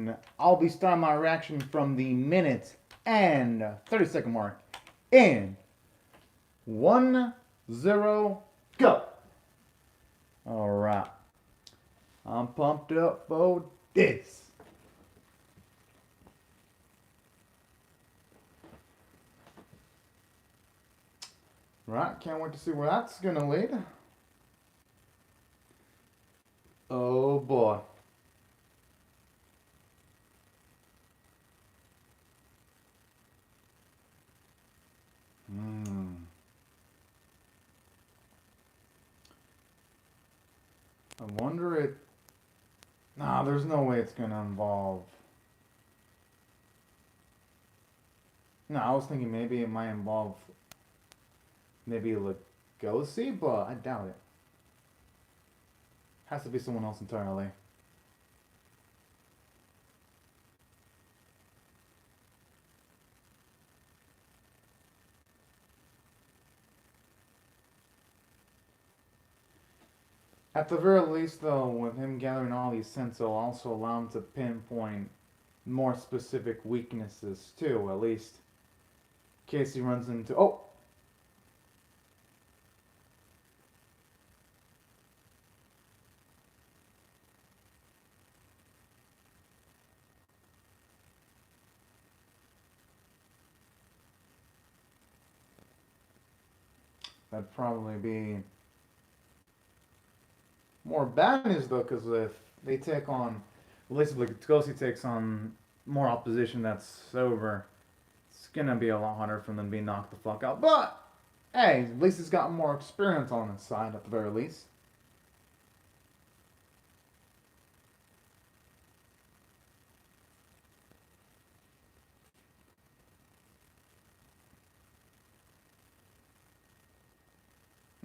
And I'll be starting my reaction from the minute and 30-second mark in 1-0 go. Alright. I'm pumped up for this. Right, can't wait to see where that's gonna lead. Oh boy. I wonder it. Nah, there's no way it's gonna involve. No, I was thinking maybe it might involve maybe Lugosi, but I doubt it. Has to be someone else entirely. At the very least, though, with him gathering all these sense, it'll also allow him to pinpoint more specific weaknesses, too, at least. In case he runs into. Oh! That'd probably be more bad news, though, because if they take on. At least if Lugosi takes on more opposition that's sober, it's gonna be a lot harder for them to be knocked the fuck out. But hey, at least he's got more experience on his side at the very least.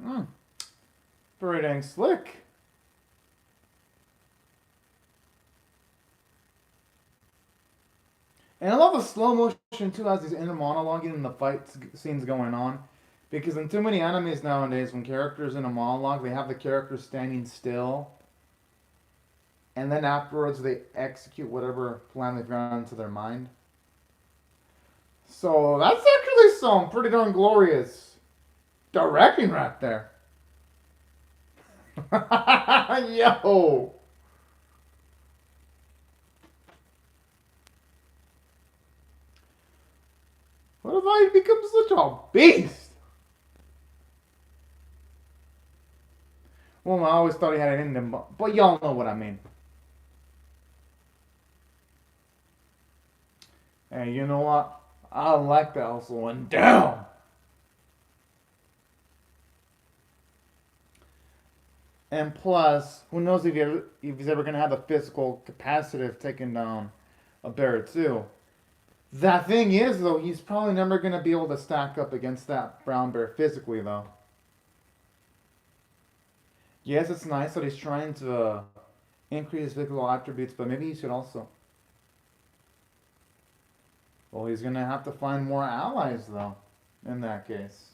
Mm, very dang slick. And I love the slow motion too as he's inner monologuing and the fight scenes going on. Because in too many animes nowadays, when characters in a monologue, they have the character standing still, and then afterwards they execute whatever plan they've got into their mind. So that's actually some pretty darn glorious directing right there. Yo! What if I become such a beast? Well, I always thought he had it in him, but y'all know what I mean. Hey, you know what? I like that also one down. And plus, who knows if he's ever going to have the physical capacity of taking down a bear too. That thing is, though, he's probably never going to be able to stack up against that brown bear physically, though. Yes, it's nice that he's trying to increase his physical attributes, but maybe he should also. Well, he's going to have to find more allies, though, in that case.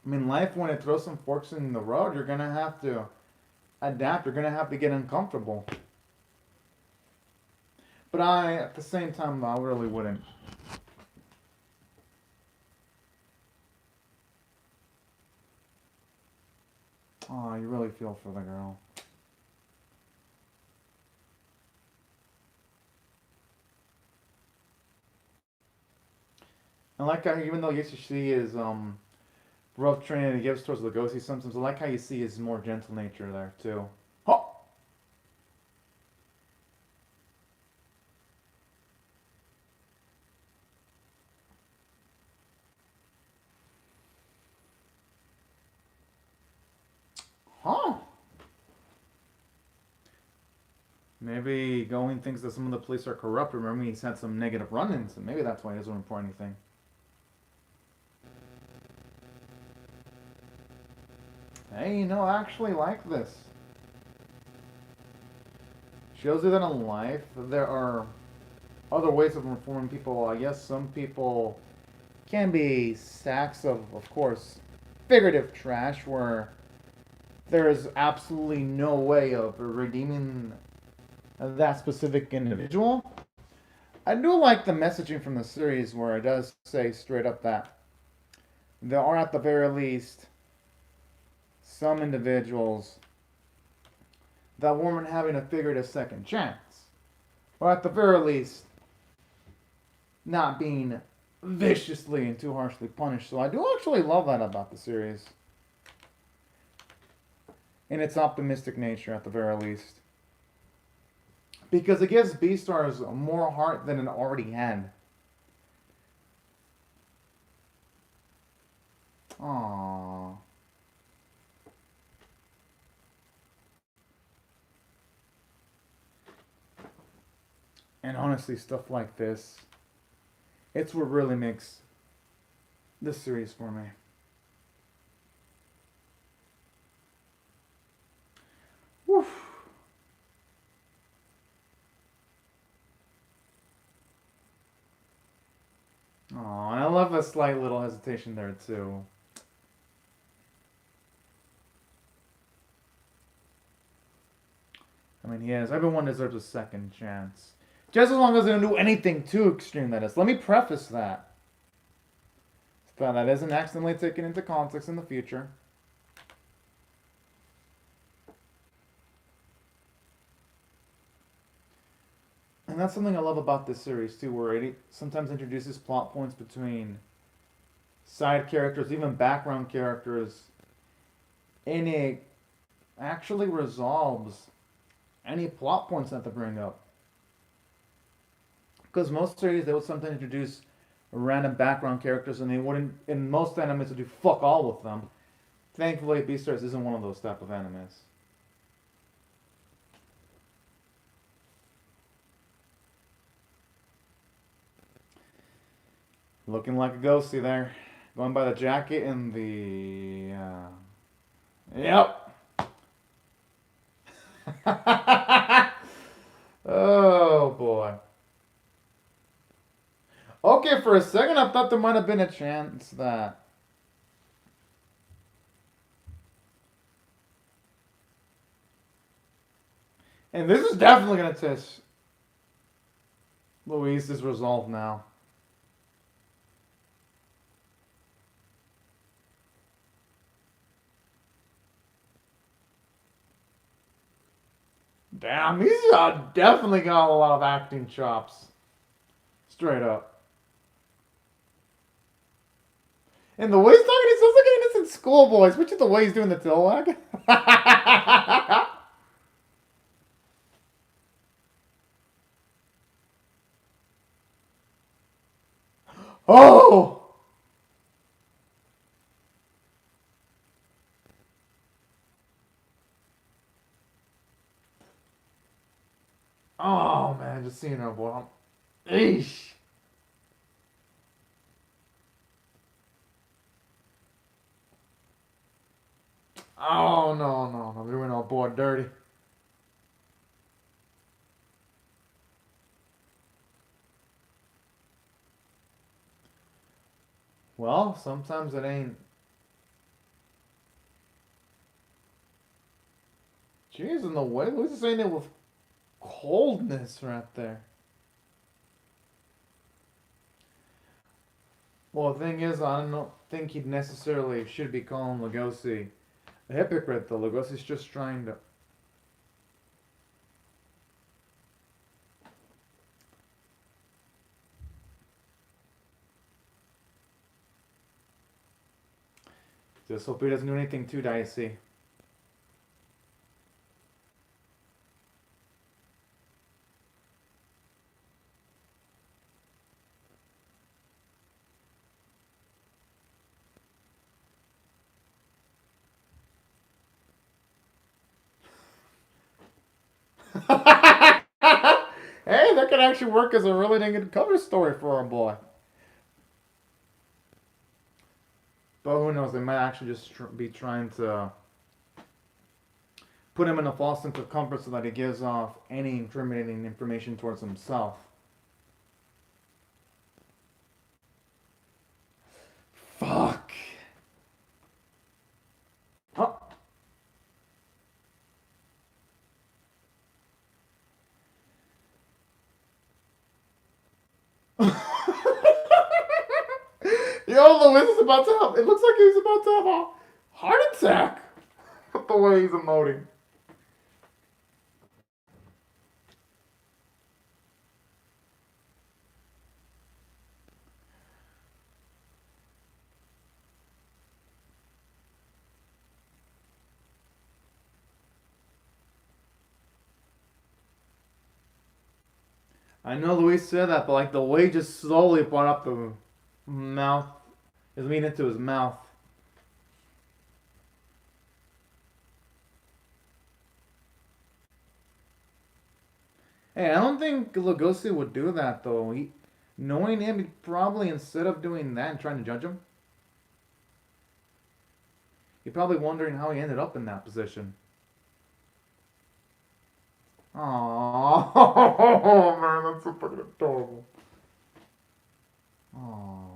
I mean, life, when it throws some forks in the road, you're going to have to adapt. You're going to have to get uncomfortable. But at the same time, I really wouldn't. Oh, you really feel for the girl. And like how, even though you see his rough training he gives towards Lugosi sometimes, I like how you see his more gentle nature there, too. Oh! Huh? Maybe Going thinks that some of the police are corrupt. Remember, he's had some negative run-ins, and maybe that's why he doesn't report anything. Hey, I actually like this. Shows you that in life, there are other ways of informing people. I guess some people can be sacks of course, figurative trash where there is absolutely no way of redeeming that specific individual. I do like the messaging from the series where it does say straight up that there are, at the very least, some individuals that weren't having a figured a second chance, or at the very least, not being viciously and too harshly punished. So I do actually love that about the series, in its optimistic nature, at the very least, because it gives Beastars more heart than it already had. Aww. And honestly, stuff like this, it's what really makes this series for me. Woof. Oh, and I love a slight little hesitation there too. I mean, yes, everyone deserves a second chance. Just as long as they don't do anything too extreme, that is. Let me preface that. So that isn't accidentally taken into context in the future. And that's something I love about this series too, where it sometimes introduces plot points between side characters, even background characters, and it actually resolves any plot points that they bring up. Because most series, they would sometimes introduce random background characters, and they wouldn't, in most animes, would do fuck all with them. Thankfully, Beastars isn't one of those type of animes. Looking like a ghostie there. Going by the jacket and the... Yep. Oh, boy. Okay, for a second I thought there might have been a chance that... And this is definitely going to test Louise's resolve now. Damn, he's definitely got a lot of acting chops. Straight up. And the way he's talking, he sounds like an innocent schoolboy, especially the way he's doing the tail wag. Oh! Oh, man, just seeing her, boy. Eesh. Oh, no. They're doing our boy dirty. Well, sometimes it ain't. Jeez, in the way Louise is saying it with coldness right there. Well, the thing is, I don't think he necessarily should be calling Lugosi a hypocrite, though. Lugosi's just trying to... Just hope he doesn't do anything too dicey. Hey, that could actually work as a really dang good cover story for our boy. But who knows, they might actually just be trying to put him in a false sense of comfort so that he gives off any incriminating information towards himself. Fuck. Huh. Luis is about to have. It looks like he's about to have a heart attack. The way he's emoting. I know Luis said that, but like the way he just slowly brought up the mouth, his meat into his mouth. Hey, I don't think Lugosi would do that though. Knowing him, he'd probably instead of doing that and trying to judge him, he'd probably wondering how he ended up in that position. Oh man, that's so fucking adorable. Aww.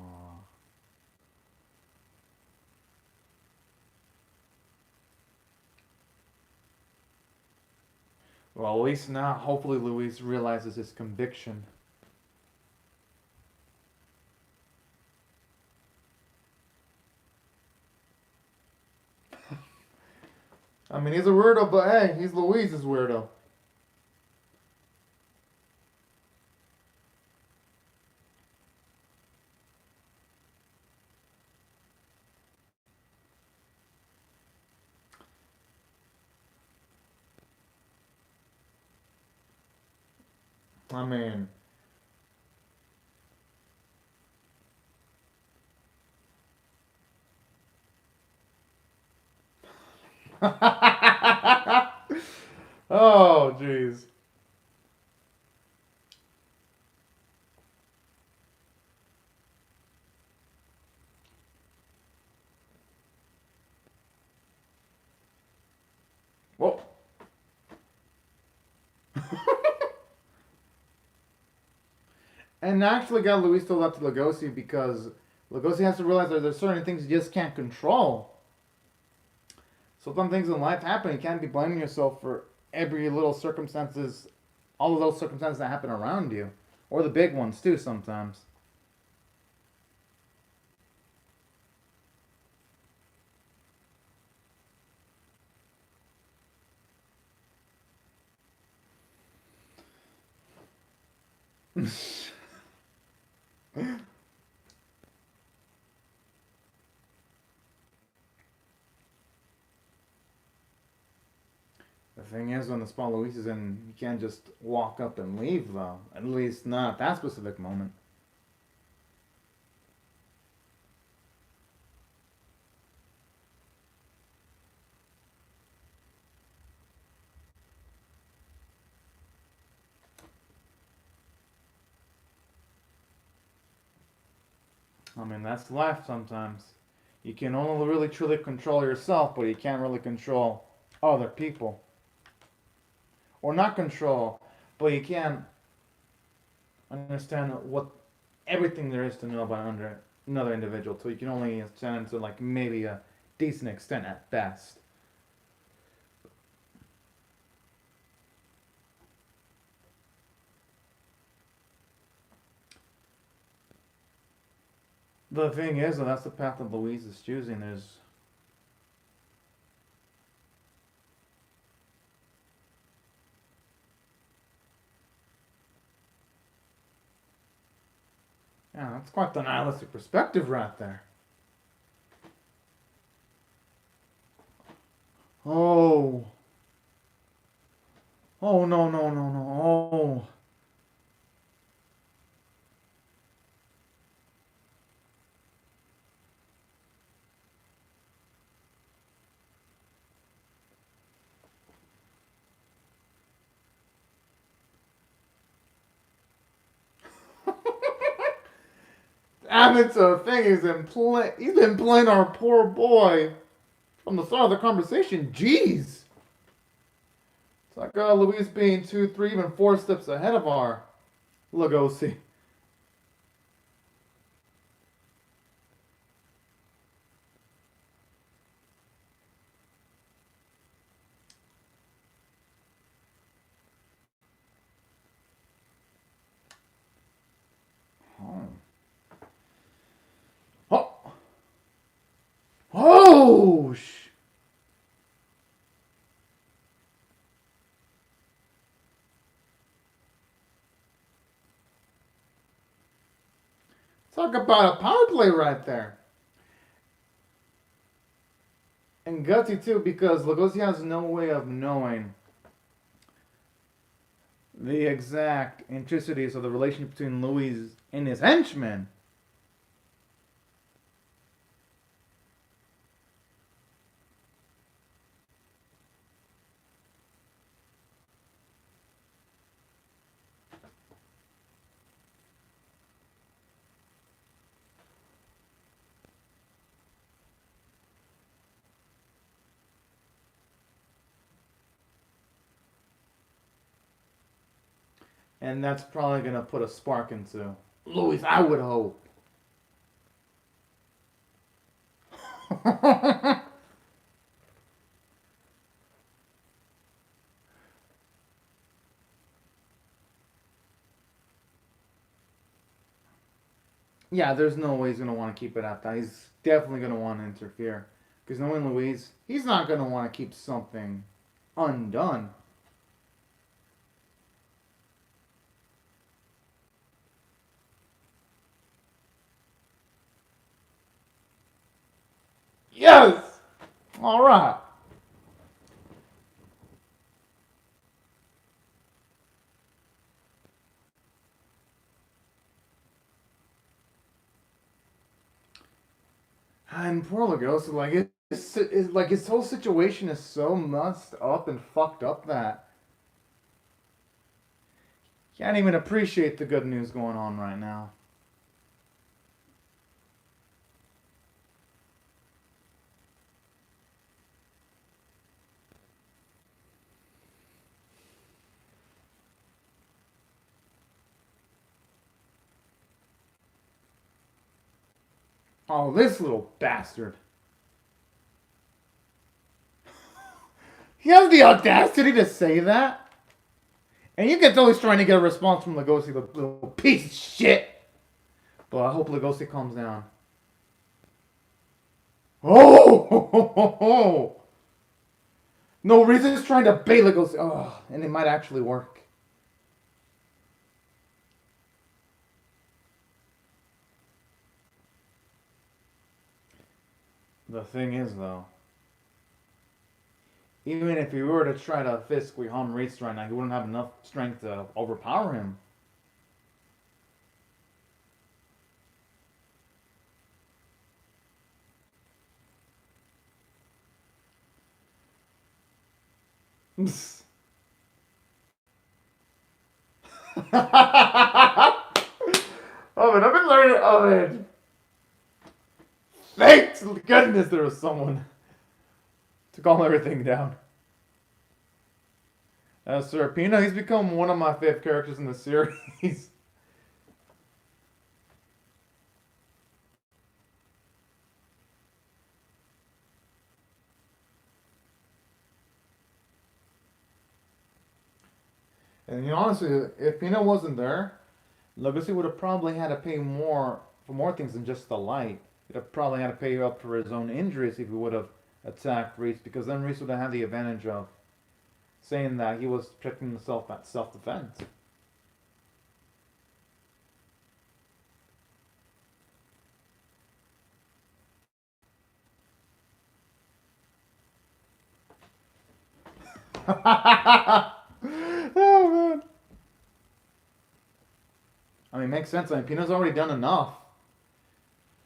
Well, at least now, hopefully, Luis realizes his conviction. I mean, he's a weirdo, but hey, he's Luis's weirdo. I mean, oh, jeez. Whoa. And actually got Luis to left to Lugosi because Lugosi has to realize that there's certain things you just can't control. So some things in life happen. You can't be blaming yourself for every little circumstances, all of those circumstances that happen around you, or the big ones too. Sometimes. The thing is, when the spot Luis is in, you can't just walk up and leave, though. At least not at that specific moment. I mean, that's life sometimes. You can only really truly control yourself, but you can't really control other people. Or not control, but you can't understand what everything there is to know about another individual. So you can only understand to like maybe a decent extent at best. The thing is, and that's the path that Louise is choosing. Is yeah, that's quite the nihilistic perspective right there. Oh, oh no no no no! Oh, Abbott's a thing. He's been playing our poor boy from the start of the conversation. Jeez. It's like Louise being 2, 3, even 4 steps ahead of our Lugosi. Oh. Oh. Talk about a power play right there. And gutsy too, because Lugosi has no way of knowing the exact intricacies of the relationship between Louis and his henchmen. And that's probably going to put a spark into Louis, I would hope. Yeah, there's no way he's going to want to keep it at that. He's definitely going to want to interfere. Because knowing Louise, he's not going to want to keep something undone. Yes! Alright. And poor Lagos, like it's like his whole situation is so messed up and fucked up that he can't even appreciate the good news going on right now. Oh, this little bastard. He has the audacity to say that? And you can tell he's trying to get a response from Lugosi, the little piece of shit. But I hope Lugosi calms down. Oh! No, Reason's trying to bait Lugosi. Oh, and it might actually work. The thing is, though, even if he were to try to physically harm Reese right now, he wouldn't have enough strength to overpower him. Oh man, I've been learning. Oh man, thank goodness there was someone to calm everything down. Serpino, he's become one of my favorite characters in the series. And you know, honestly, if Pino wasn't there, Legacy would have probably had to pay more for more things than just the light. He'd have probably had to pay up for his own injuries if he would have attacked Reese, because then Reese would have had the advantage of saying that he was protecting himself at self-defense. Oh man. I mean, makes sense. I mean, Pino's already done enough.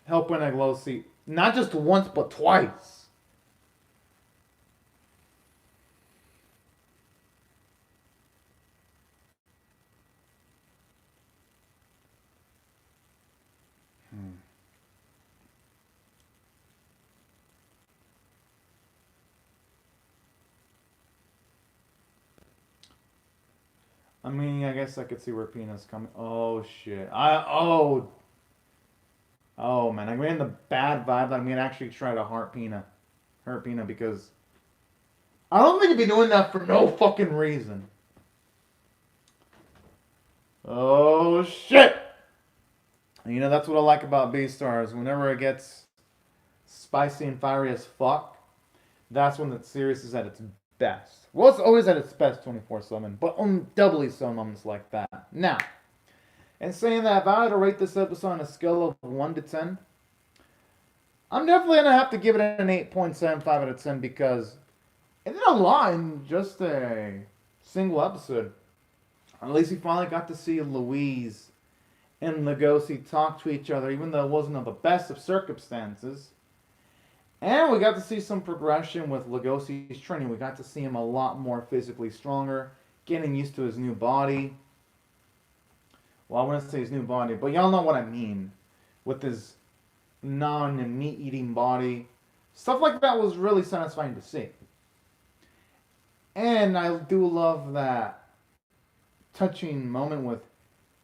Helping Aglosi, not just once but twice. Hmm. I mean, I guess I could see where Pina's coming. Oh shit! Oh man, I'm getting the bad vibe. I'm gonna actually try to hurt Pina because I don't think he'd be doing that for no fucking reason. Oh shit! You know, that's what I like about Beastars. Whenever it gets spicy and fiery as fuck, that's when the series is at its best. Well, it's always at its best 24/7, but on doubly so moments like that. Now, And saying that if I had to rate this episode on a scale of 1 to 10, I'm definitely going to have to give it an 8.75 out of 10 because it did a lot in just a single episode. At least we finally got to see Louise and Lugosi talk to each other, even though it wasn't of the best of circumstances. And we got to see some progression with Lugosi's training. We got to see him a lot more physically stronger, getting used to his new body. Well, I wouldn't say his new body, but y'all know what I mean. With his non-meat eating body. Stuff like that was really satisfying to see. And I do love that touching moment with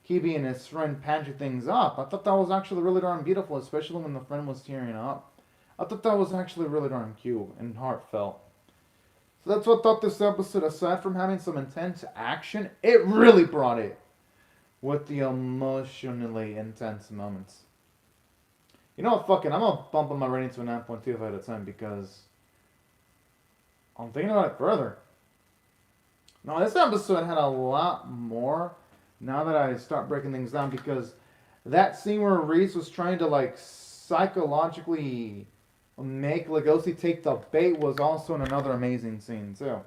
Kibi and his friend patching things up. I thought that was actually really darn beautiful, especially when the friend was tearing up. I thought that was actually really darn cute and heartfelt. So that's what I thought this episode, aside from having some intense action, it really brought it with the emotionally intense moments. You know what, fuck it, I'm gonna bump up my rating to a 9.25 out of 10 because I'm thinking about it further. Now, this episode had a lot more now that I start breaking things down because that scene where Reese was trying to, like, psychologically make Lugosi take the bait was also another amazing scene, too.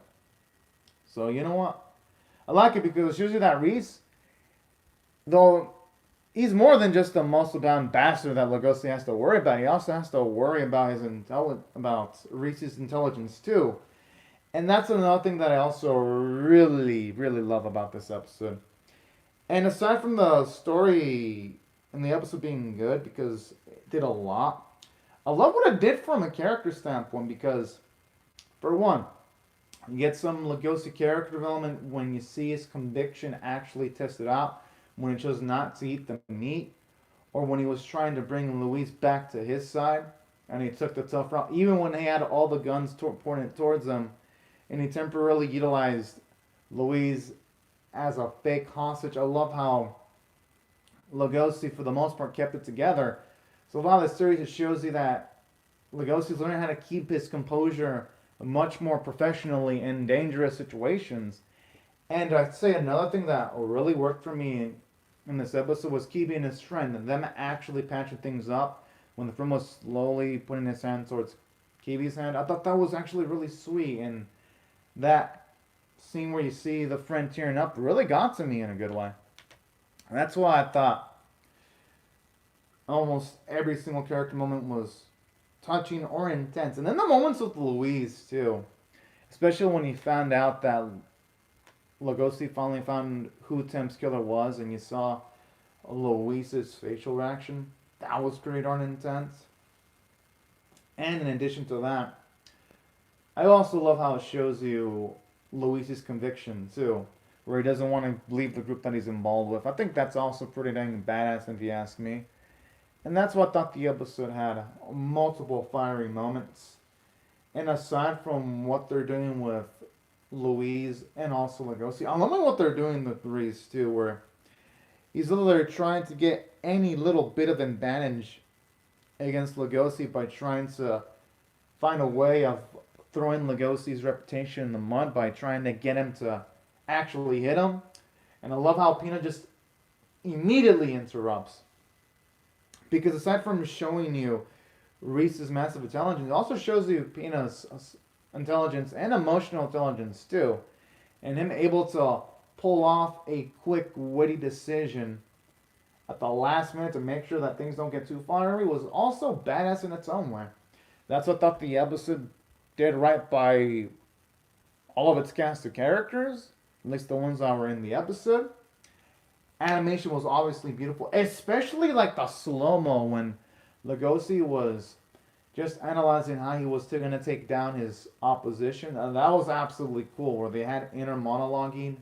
So, you know what? I like it because it shows you that Reese, though he's more than just a muscle-bound bastard that Lugosi has to worry about. He also has to worry about about Reese's intelligence, too. And that's another thing that I also really, really love about this episode. And aside from the story and the episode being good, because it did a lot, I love what it did from a character standpoint, because, for one, you get some Lugosi character development when you see his conviction actually tested out, when he chose not to eat the meat, or when he was trying to bring Louise back to his side, and he took the tough route, even when he had all the guns pointed towards him, and he temporarily utilized Louise as a fake hostage. I love how Lugosi, for the most part, kept it together. So a lot of the series, it shows you that Lugosi's learning how to keep his composure much more professionally in dangerous situations. And I'd say another thing that really worked for me in this episode was keeping his friend and them actually patching things up when the friend was slowly putting his hand towards Kibi's hand. I thought that was actually really sweet, and that scene where you see the friend tearing up really got to me in a good way. And that's why I thought almost every single character moment was touching or intense. And then the moments with Louise, too. Especially when he found out that Lugosi finally found who Tim's killer was, and you saw Louise's facial reaction. That was pretty darn intense. And in addition to that, I also love how it shows you Luis's conviction, too, where he doesn't want to leave the group that he's involved with. I think that's also pretty dang badass, if you ask me. And that's what I thought the episode had. Multiple fiery moments. And aside from what they're doing with Louise and also Lugosi, I love what they're doing with Reese, too, where he's literally trying to get any little bit of advantage against Lugosi by trying to find a way of throwing Lugosi's reputation in the mud by trying to get him to actually hit him. And I love how Pina just immediately interrupts. Because aside from showing you Reese's massive intelligence, it also shows you Pina's intelligence and emotional intelligence too. And him able to pull off a quick, witty decision at the last minute to make sure that things don't get too fiery was also badass in its own way. That's what I thought the episode did right by all of its cast of characters, at least the ones that were in the episode. Animation was obviously beautiful, especially like the slow-mo when Lugosi was just analyzing how he was going to take down his opposition. And that was absolutely cool, where they had inner monologuing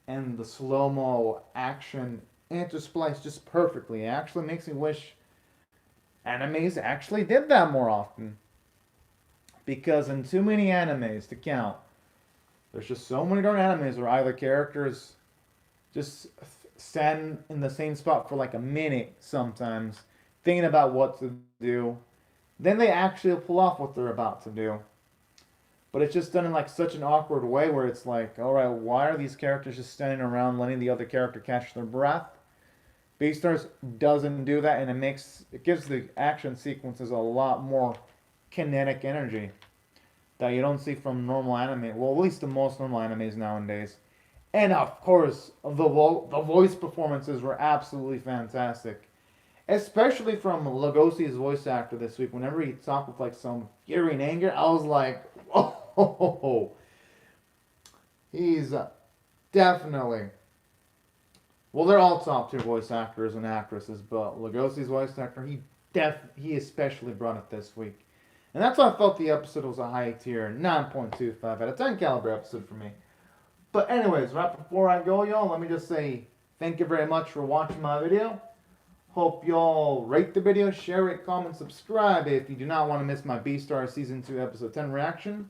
and the slow-mo action interspliced just perfectly. It actually makes me wish animes actually did that more often. Because in too many animes to count, there's just so many darn animes where either characters just stand in the same spot for like a minute sometimes, thinking about what to do. Then they actually pull off what they're about to do. But it's just done in like such an awkward way where it's like, alright, why are these characters just standing around letting the other character catch their breath? Beastars doesn't do that, and it gives the action sequences a lot more kinetic energy that you don't see from normal anime. Well, at least the most normal animes nowadays. And of course, the voice performances were absolutely fantastic, especially from Lugosi's voice actor this week. Whenever he talked with like some fury and anger, I was like, oh, he's definitely. Well, they're all top tier voice actors and actresses, but Lugosi's voice actor, he especially brought it this week. And that's why I felt the episode was a high tier 9.25 out of 10 caliber episode for me. But anyways, right before I go, y'all, let me just say thank you very much for watching my video. Hope y'all rate the video, share it, comment, subscribe if you do not want to miss my Beastars Season 2 Episode 10 reaction.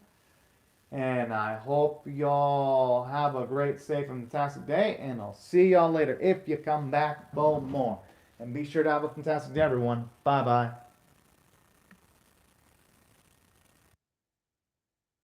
And I hope y'all have a great, safe, and fantastic day. And I'll see y'all later if you come back for more. And be sure to have a fantastic day, everyone. Bye-bye.